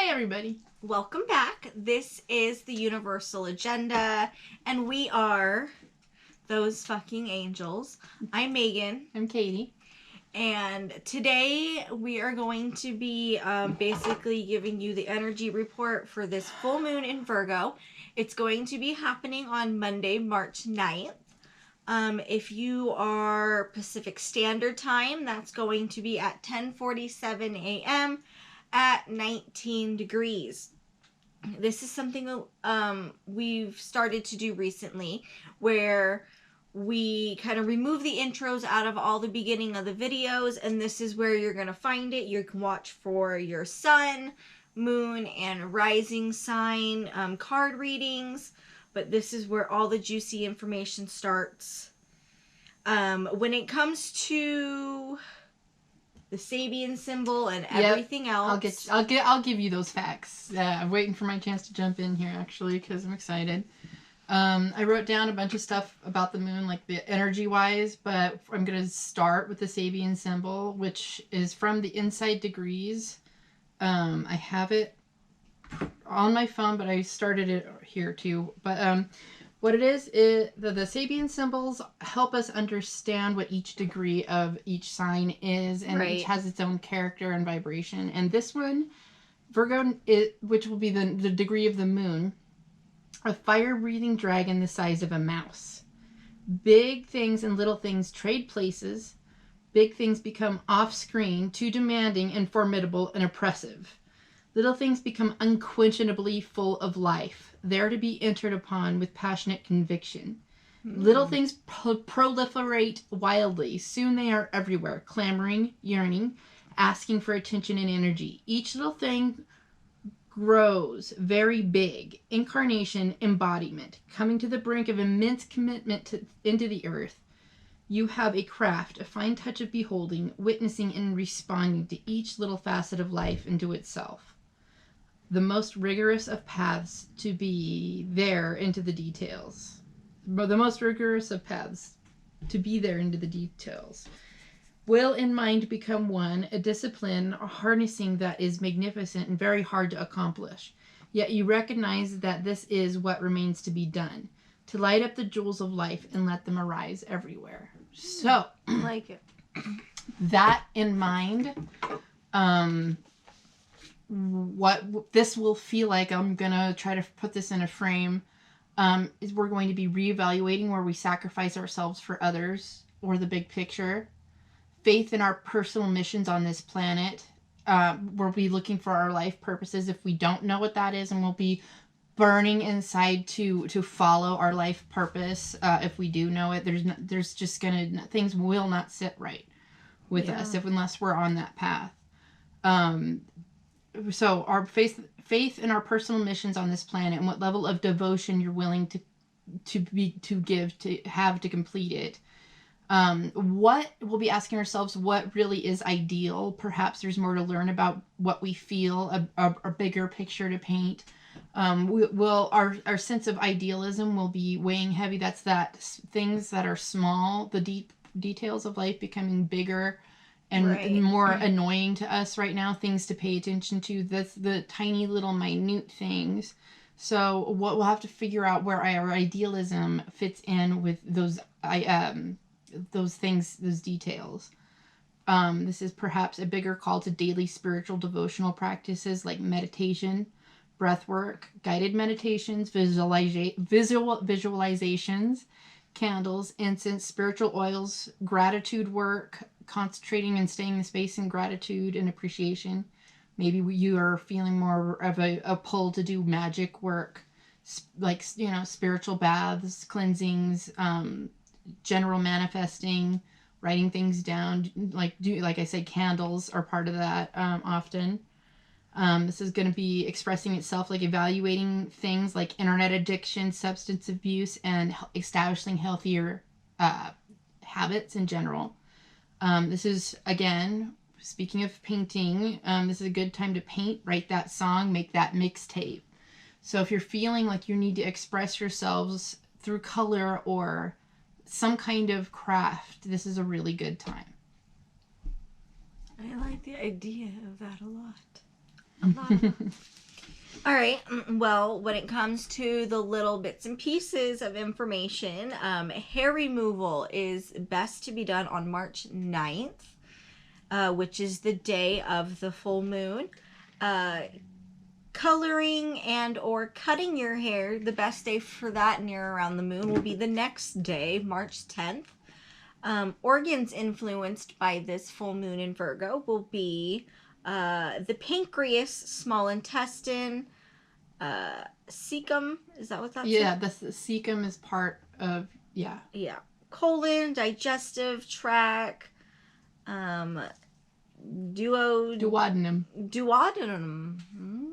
Hi, everybody. Welcome back. This is the Universal Agenda, and we are those fucking angels. I'm Megan. I'm Katie. And today we are going to be basically giving you the energy report for this full moon in Virgo. It's going to be happening on Monday, March 9th. If you are Pacific Standard Time, that's going to be at 10:47 a.m. at 19 degrees. This is something we've started to do recently, where we kind of remove the intros out of all the beginning of the videos, and this is where you're going to find it. You can watch for your sun, moon, and rising sign card readings, but this is where all the juicy information starts. When it comes to the Sabian symbol and everything else, I'll give you those facts. I'm waiting for my chance to jump in here, actually, because I'm excited. I wrote down a bunch of stuff about the moon, like the energy-wise, but I'm going to start with the Sabian symbol, which is from the Inside Degrees. I have it on my phone, but I started it here too. But what it is the Sabian symbols help us understand what each degree of each sign is, and each has its own character and vibration. And this one, Virgo, which will be the degree of the moon, a fire-breathing dragon the size of a mouse. Big things and little things trade places. Big things become off-screen, too demanding and formidable and oppressive. Little things become unquestionably full of life, there to be entered upon with passionate conviction. Little things proliferate wildly. Soon they are everywhere, clamoring, yearning, asking for attention and energy. Each little thing grows very big. Incarnation, embodiment, coming to the brink of immense commitment into the earth. You have a craft, a fine touch of beholding, witnessing and responding to each little facet of life and to itself. The most rigorous of paths to be there into the details. The most rigorous of paths to be there into the details. Will and mind become one, a discipline, a harnessing that is magnificent and very hard to accomplish. Yet you recognize that this is what remains to be done, to light up the jewels of life and let them arise everywhere. So, I like it. That in mind, what this will feel like, I'm going to try to put this in a frame, is we're going to be reevaluating where we sacrifice ourselves for others or the big picture. Faith in our personal missions on this planet. We'll be looking for our life purposes if we don't know what that is, and we'll be burning inside to follow our life purpose. If we do know it, there's just things will not sit right with us unless we're on that path. So our faith in our personal missions on this planet, and what level of devotion you're willing to have to complete it. What we'll be asking ourselves, what really is ideal? Perhaps there's more to learn about what we feel, a bigger picture to paint. Our sense of idealism will be weighing heavy. That's things that are small, the deep details of life becoming bigger and more annoying to us right now, things to pay attention to, the tiny little minute things. So what we'll have to figure out where our idealism fits in with those things, those details. This is perhaps a bigger call to daily spiritual devotional practices like meditation, breath work, guided meditations, visualizations, candles, incense, spiritual oils, gratitude work, concentrating and staying in space in gratitude and appreciation. Maybe you are feeling more of a pull to do magic work, like, spiritual baths, cleansings, general manifesting, writing things down, like I said, candles are part of that often. This is going to be expressing itself like evaluating things like internet addiction, substance abuse, and establishing healthier habits in general. This is, again, speaking of painting, this is a good time to paint, write that song, make that mixtape. So if you're feeling like you need to express yourselves through color or some kind of craft, this is a really good time. I like the idea of that a lot. All right. Well, when it comes to the little bits and pieces of information, hair removal is best to be done on March 9th, which is the day of the full moon. Coloring and or cutting your hair, the best day for that near around the moon will be the next day, March 10th. Organs influenced by this full moon in Virgo will be the pancreas, small intestine, cecum. Is that what that's? Yeah, the cecum is part of, yeah. Yeah. Colon, digestive tract, Duodenum.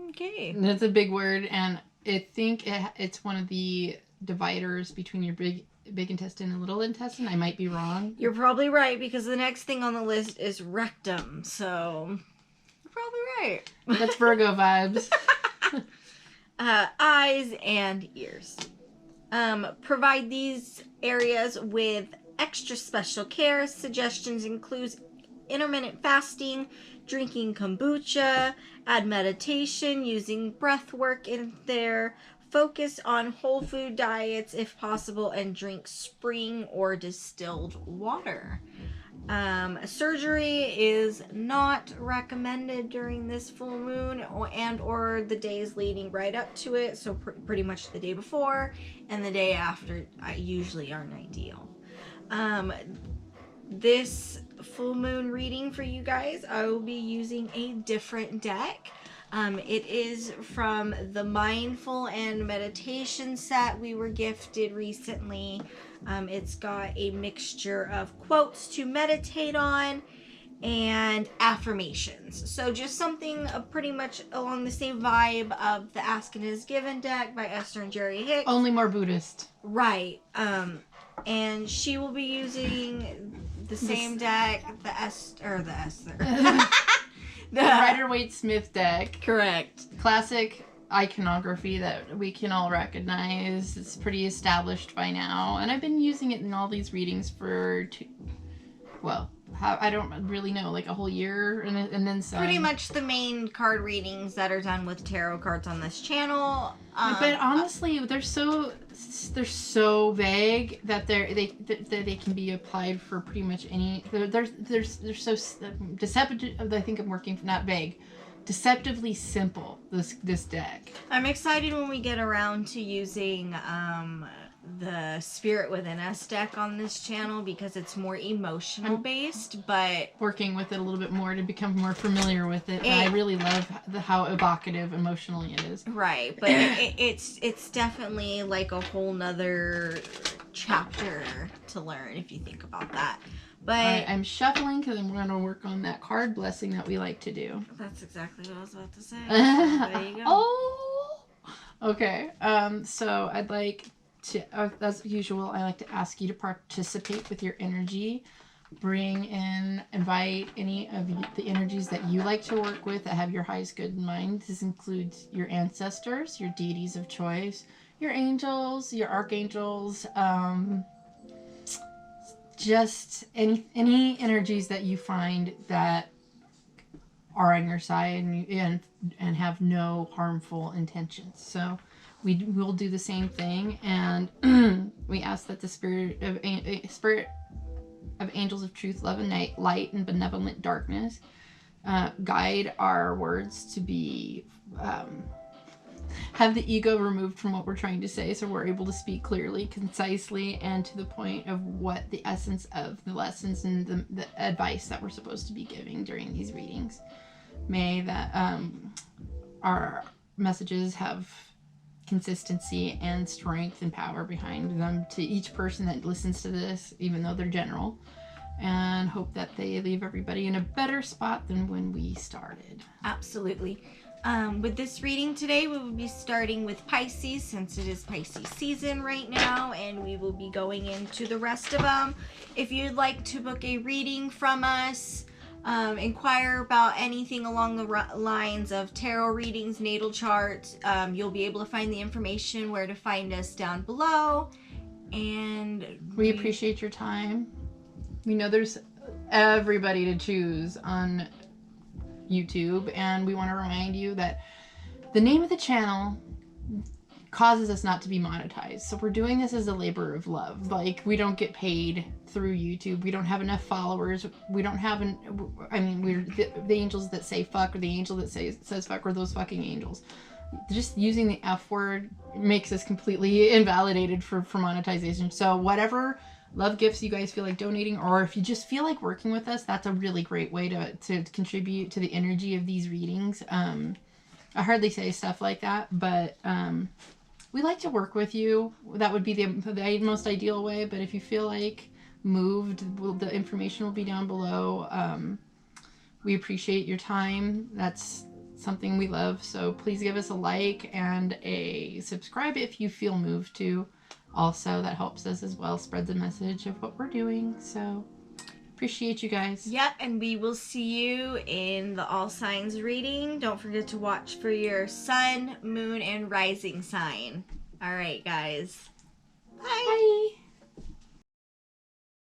Okay. That's a big word, and I think it's one of the dividers between your big intestine and little intestine. I might be wrong. You're probably right, because the next thing on the list is rectum, so you're probably right. That's Virgo vibes. Eyes and ears. Provide these areas with extra special care. Suggestions include intermittent fasting, drinking kombucha, add meditation, using breath work in there, focus on whole food diets if possible, and drink spring or distilled water. Surgery is not recommended during this full moon or the days leading right up to it, so pretty much the day before and the day after usually aren't ideal. This full moon reading for you guys, I will be using a different deck. It is from the Mindful and Meditation set we were gifted recently. It's got a mixture of quotes to meditate on and affirmations. So just something pretty much along the same vibe of the Ask and Is Given deck by Esther and Jerry Hicks. Only more Buddhist. Right. And she will be using the same deck, the Esther. The Rider-Waite-Smith deck. Correct. Classic iconography that we can all recognize. It's pretty established by now. And I've been using it in all these readings for I don't really know, like a whole year and then some. Pretty much the main card readings that are done with tarot cards on this channel. But honestly, they're so vague that they can be applied for pretty much any. They're so deceptive. I think I'm working for not vague. Deceptively simple, this deck. I'm excited when we get around to using the Spirit Within Us deck on this channel, because it's more emotional based, but working with it a little bit more to become more familiar with it. But I really love how evocative emotionally it is. Right, but it's definitely like a whole nother chapter to learn if you think about that. But I'm shuffling because I'm going to work on that card blessing that we like to do. That's exactly what I was about to say. There you go. Oh, okay. So I'd like to, as usual, I like to ask you to participate with your energy. Invite any of the energies that you like to work with that have your highest good in mind. This includes your ancestors, your deities of choice, your angels, your archangels, just any energies that you find that are on your side and have no harmful intentions. So we will do the same thing, and we ask that the spirit of angels of truth, love, and light, and benevolent darkness guide our words to be have the ego removed from what we're trying to say, so we're able to speak clearly, concisely, and to the point of what the essence of the lessons and the advice that we're supposed to be giving during these readings. May that our messages have consistency and strength and power behind them to each person that listens to this, even though they're general, and hope that they leave everybody in a better spot than when we started. Absolutely. With this reading today, we will be starting with Pisces, since it is Pisces season right now, and we will be going into the rest of them. If you'd like to book a reading from us, inquire about anything along the lines of tarot readings, natal charts, you'll be able to find the information where to find us down below. And we appreciate your time. We know there's everybody to choose on YouTube, and we want to remind you that the name of the channel causes us not to be monetized. So we're doing this as a labor of love. Like, we don't get paid through YouTube. We don't have enough followers. We don't have we're the angels that say fuck, or the angel that says fuck, or those fucking angels. Just using the F word makes us completely invalidated for monetization. So whatever love gifts you guys feel like donating, or if you just feel like working with us, that's a really great way to contribute to the energy of these readings. I hardly say stuff like that, but we like to work with you. That would be the most ideal way. But if you feel like moved, the information will be down below. We appreciate your time. That's something we love. So please give us a like and a subscribe if you feel moved to. Also, that helps us as well, spread the message of what we're doing. So appreciate you guys. Yep, and we will see you in the all signs reading. Don't forget to watch for your sun, moon, and rising sign. All right, guys. Bye. Bye.